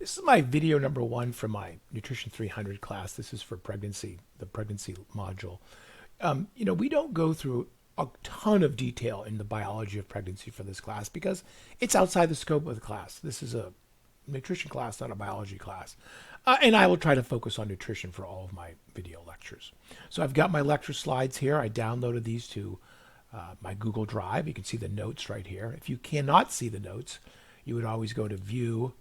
This is my video number one from my Nutrition 300 class. This is for pregnancy, the pregnancy module. We don't go through a ton of detail in the biology of pregnancy for this class because it's outside the scope of the class. This is a nutrition class, not a biology class. And I will try to focus on nutrition for all of my video lectures. So I've got my lecture slides here. I downloaded these to my Google Drive. You can see the notes right here. If you cannot see the notes, you would always go to View,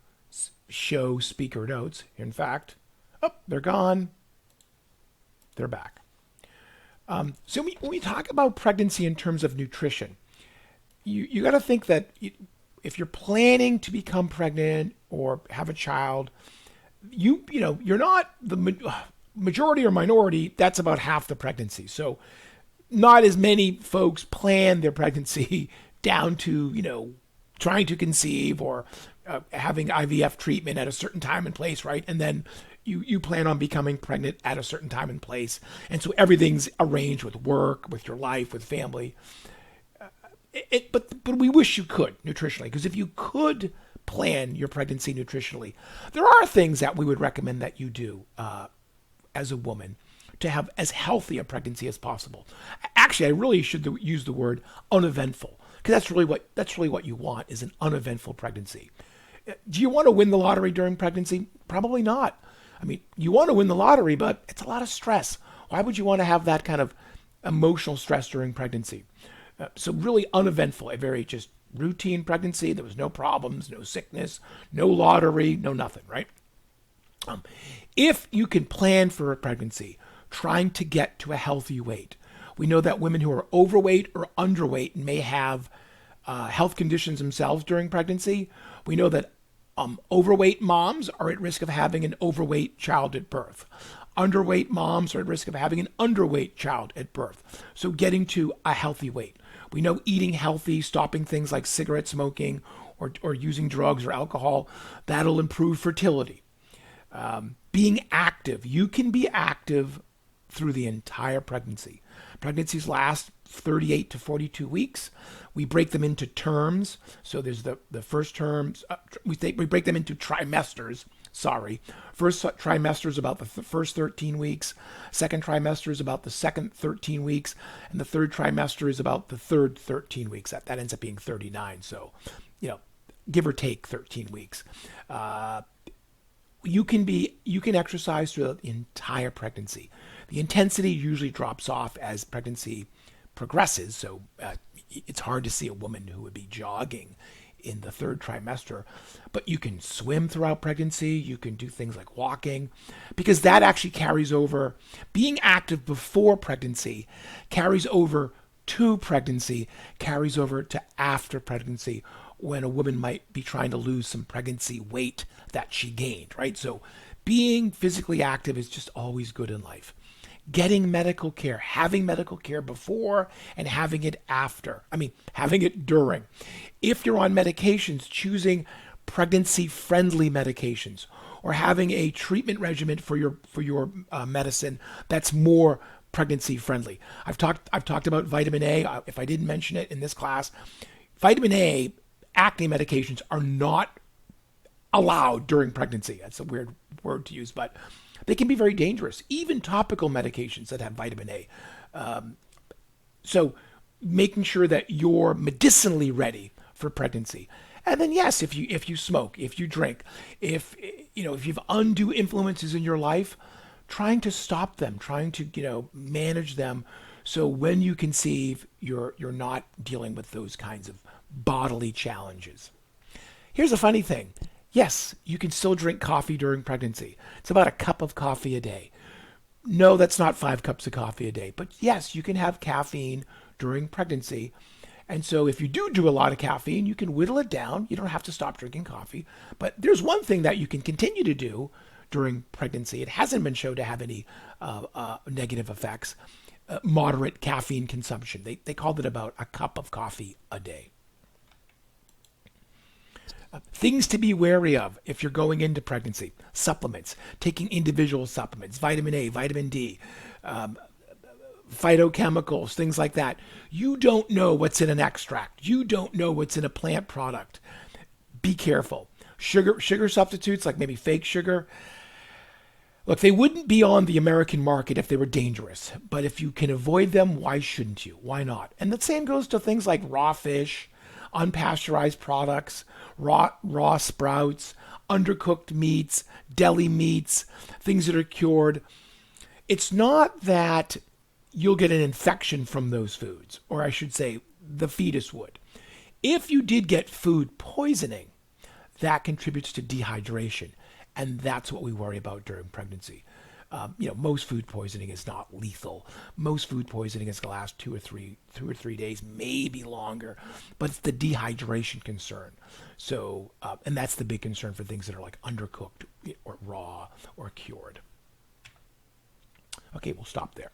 Show Speaker Notes. In fact, they're gone. They're back. So when we talk about pregnancy in terms of nutrition, you got to think that if you're planning to become pregnant or have a child, you're not the majority or minority. That's about half the pregnancy. So not as many folks plan their pregnancy down to trying to conceive or having IVF treatment at a certain time and place, right? And then you plan on becoming pregnant at a certain time and place. And so everything's arranged with work, with your life, with family. But we wish you could nutritionally, because if you could plan your pregnancy nutritionally, there are things that we would recommend that you do as a woman to have as healthy a pregnancy as possible. Actually, I really should use the word uneventful, because that's really what you want, is an uneventful pregnancy. Do you want to win the lottery during pregnancy? Probably not. I mean, you want to win the lottery, but it's a lot of stress. Why would you want to have that kind of emotional stress during pregnancy? So really uneventful, a very just routine pregnancy. There was no problems, no sickness, no lottery, no nothing, right? If you can plan for a pregnancy, trying to get to a healthy weight, we know that women who are overweight or underweight may have health conditions themselves during pregnancy. We know that overweight moms are at risk of having an overweight child at birth. Underweight moms are at risk of having an underweight child at birth. So getting to a healthy weight. We know eating healthy, stopping things like cigarette smoking or using drugs or alcohol, that'll improve fertility. Being active. You can be active through the entire pregnancy. Pregnancies last 38 to 42 weeks. We break them into terms. So there's the first terms. We break them into trimesters. First trimester is about the first 13 weeks. Second trimester is about the second 13 weeks. And the third trimester is about the third 13 weeks. That ends up being 39. So, give or take 13 weeks. You can exercise through the entire pregnancy. The intensity usually drops off as pregnancy progresses. So it's hard to see a woman who would be jogging in the third trimester, but you can swim throughout pregnancy. You can do things like walking, because that actually carries over. Being active before pregnancy carries over to pregnancy, carries over to after pregnancy, when a woman might be trying to lose some pregnancy weight that she gained, right? So being physically active is just always good in life. Getting medical care, having medical care before and having it after. Having it during. If you're on medications, choosing pregnancy-friendly medications, or having a treatment regimen for your medicine that's more pregnancy-friendly. I've talked about vitamin A. If I didn't mention it in this class, vitamin A, acne medications are not allowed during pregnancy. That's a weird word to use, but they can be very dangerous, even topical medications that have vitamin A. So making sure that you're medicinally ready for pregnancy. And then yes, if you smoke, if you drink, if you've undue influences in your life, trying to stop them, trying to manage them, so when you conceive, you're not dealing with those kinds of bodily challenges. Here's a funny thing. Yes, you can still drink coffee during pregnancy. It's about a cup of coffee a day. No, that's not 5 cups of coffee a day. But yes, you can have caffeine during pregnancy. And so if you do a lot of caffeine, you can whittle it down. You don't have to stop drinking coffee. But there's one thing that you can continue to do during pregnancy. It hasn't been shown to have any negative effects. Moderate caffeine consumption. They called it about a cup of coffee a day. Things to be wary of if you're going into pregnancy. Supplements. Taking individual supplements. Vitamin A, vitamin D, phytochemicals, things like that. You don't know what's in an extract. You don't know what's in a plant product. Be careful. Sugar substitutes, like maybe fake sugar. Look, they wouldn't be on the American market if they were dangerous, but if you can avoid them, why shouldn't you? Why not? And the same goes to things like raw fish, unpasteurized products, raw sprouts, undercooked meats, deli meats, things that are cured. It's not that you'll get an infection from those foods, or I should say, the fetus would. If you did get food poisoning, that contributes to dehydration. And that's what we worry about during pregnancy. Most food poisoning is not lethal. Most food poisoning is going to last 2 or 3 days, maybe longer. But it's the dehydration concern. So, and that's the big concern for things that are like undercooked or raw or cured. Okay, we'll stop there.